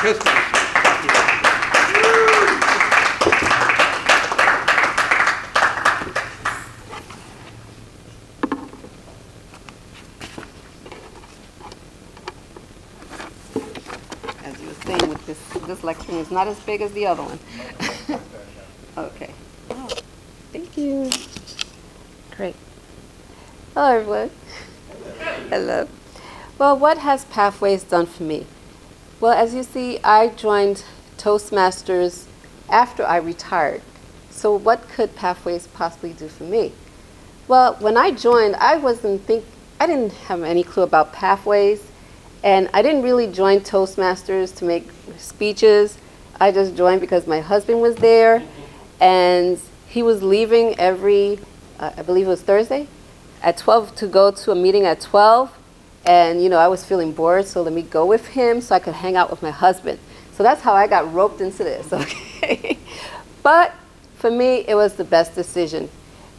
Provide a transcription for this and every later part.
As you were saying, with this lectern is not as big as the other one. Okay. Oh, thank you. Great. Hello, everyone. Hello. Well, what has Pathways done for me? Well, as you see, I joined Toastmasters after I retired. So what could Pathways possibly do for me? Well, when I joined, I didn't have any clue about Pathways, and I didn't really join Toastmasters to make speeches. I just joined because my husband was there, and he was leaving every, I believe it was Thursday, at 12 to go to a meeting at 12. And, I was feeling bored, so let me go with him so I could hang out with my husband. So that's how I got roped into this, okay? But for me, it was the best decision.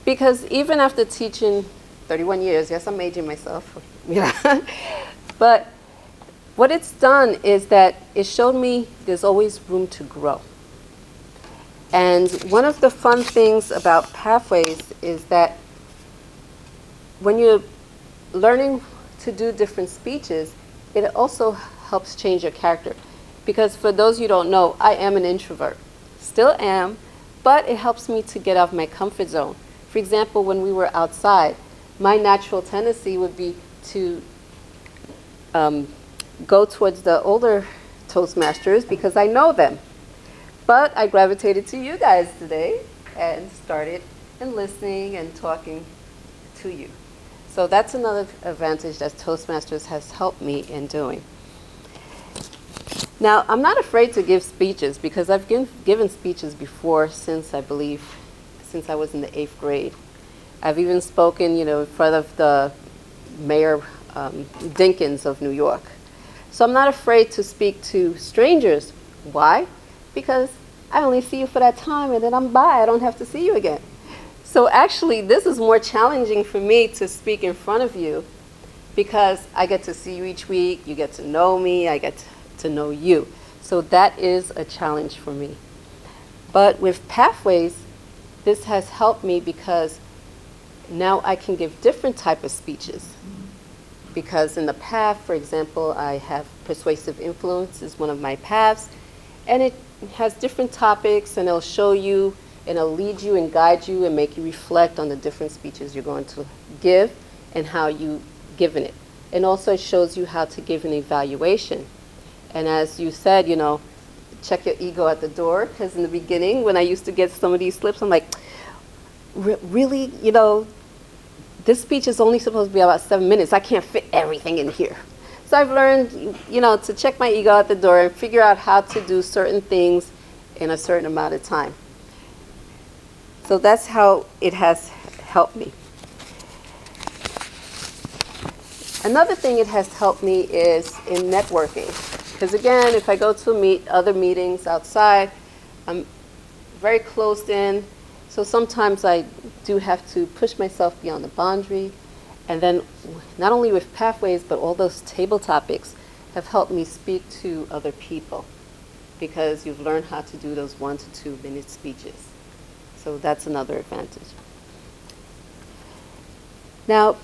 Because even after teaching 31 years, yes, I'm aging myself, but what it's done is that it showed me there's always room to grow. And one of the fun things about Pathways is that when you're learning to do different speeches, it also helps change your character. Because for those you don't know, I am an introvert. Still am, but it helps me to get out of my comfort zone. For example, when we were outside, my natural tendency would be to go towards the older Toastmasters because I know them. But I gravitated to you guys today and started listening and talking to you. So that's another advantage that Toastmasters has helped me in doing. Now, I'm not afraid to give speeches because I've given speeches before since I was in the 8th grade. I've even spoken, in front of the Mayor Dinkins of New York. So I'm not afraid to speak to strangers. Why? Because I only see you for that time and then I'm by. I don't have to see you again. So actually, this is more challenging for me to speak in front of you because I get to see you each week, you get to know me, I get to know you. So that is a challenge for me. But with Pathways, this has helped me because now I can give different type of speeches. Because in the path, for example, I have persuasive influence is one of my paths, and it has different topics, and it'll show you, and it'll lead you and guide you and make you reflect on the different speeches you're going to give and how you've given it. And also it shows you how to give an evaluation. And as you said, check your ego at the door, because in the beginning, when I used to get some of these slips, I'm like, really, this speech is only supposed to be about 7 minutes. I can't fit everything in here. So I've learned, to check my ego at the door and figure out how to do certain things in a certain amount of time. So that's how it has helped me. Another thing it has helped me is in networking. Because again, if I go to other meetings outside, I'm very closed in. So sometimes I do have to push myself beyond the boundary. And then not only with Pathways, but all those table topics have helped me speak to other people. Because you've learned how to do those 1 to 2 minute speeches. So that's another advantage. Now,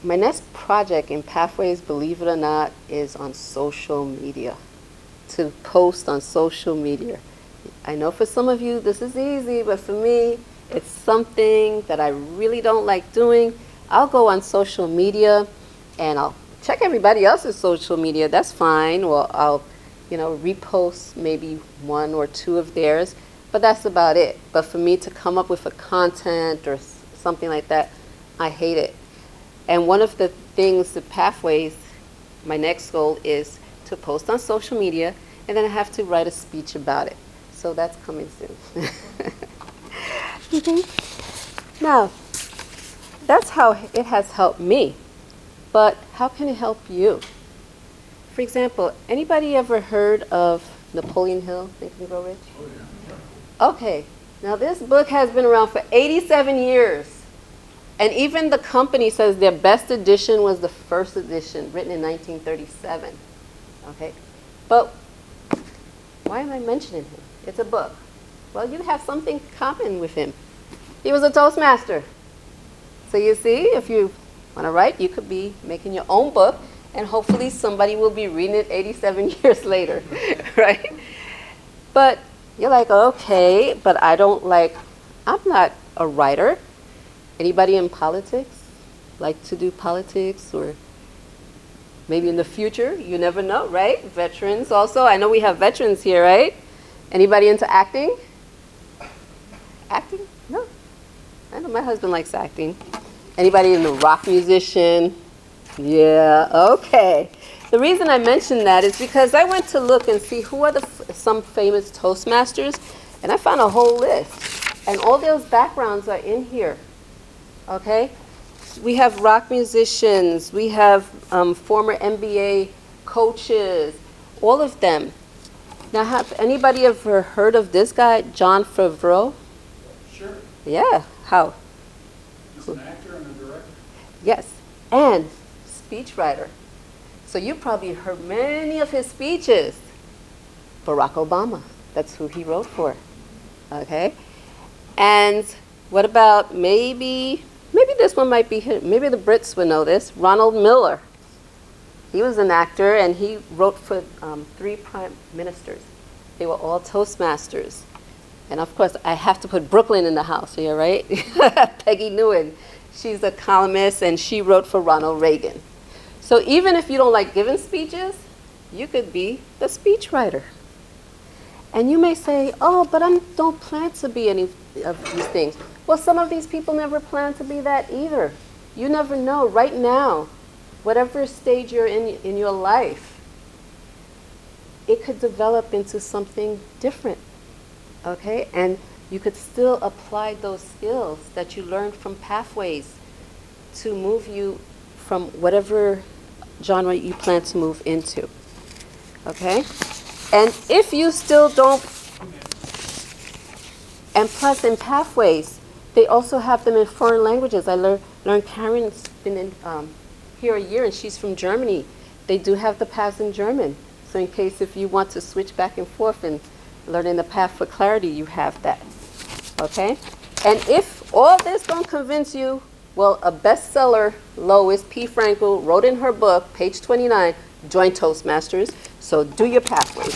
my next project in Pathways, believe it or not, is on social media. To post on social media. I know for some of you this is easy, but for me, it's something that I really don't like doing. I'll go on social media and I'll check everybody else's social media. That's fine. Or I'll, repost maybe 1 or 2 of theirs. But that's about it. But for me to come up with a content or something like that, I hate it. And one of the things, the Pathways, my next goal is to post on social media, and then I have to write a speech about it. So that's coming soon. Now, that's how it has helped me. But how can it help you? For example, anybody ever heard of Napoleon Hill, Think and Grow Rich? Oh, yeah. Okay, now this book has been around for 87 years. And even the company says their best edition was the first edition, written in 1937. Okay, But why am I mentioning him? It's a book. Well, you have something in common with him. He was a Toastmaster. So you see, if you want to write, you could be making your own book, and hopefully somebody will be reading it 87 years later, right? But you're like, okay, but I'm not a writer. Anybody in politics like to do politics, or maybe in the future? You never know, right? Veterans also. I know we have veterans here, right? Anybody into acting? Acting? No. I know my husband likes acting. Anybody in the rock musician? Yeah, okay. The reason I mentioned that is because I went to look and see who are some famous Toastmasters, and I found a whole list. And all those backgrounds are in here, okay? We have rock musicians, we have former NBA coaches, all of them. Now, have anybody ever heard of this guy, Jon Favreau? Sure. Yeah, how? He's an actor and a director. Yes, and speechwriter. So you probably heard many of his speeches. Barack Obama, that's who he wrote for, okay? And what about maybe this one might be him. Maybe the Brits would know this. Ronald Miller. He was an actor, and he wrote for 3 prime ministers. They were all Toastmasters. And of course, I have to put Brooklyn in the house here, right? Peggy Newen. She's a columnist, and she wrote for Ronald Reagan. So even if you don't like giving speeches, you could be the speechwriter. And you may say, oh, but I don't plan to be any of these things. Well, some of these people never plan to be that either. You never know. Right now, whatever stage you're in your life, it could develop into something different, okay? And you could still apply those skills that you learned from Pathways to move you from whatever genre you plan to move into, okay? And if you still don't, and plus in Pathways, they also have them in foreign languages. I learned Karen's been in here a year, and she's from Germany. They do have the paths in German. So in case if you want to switch back and forth and learning the path for clarity, you have that, okay? And if all this don't convince you, well, a bestseller, Lois P. Frankel, wrote in her book, page 29, join Toastmasters. So do your Pathways.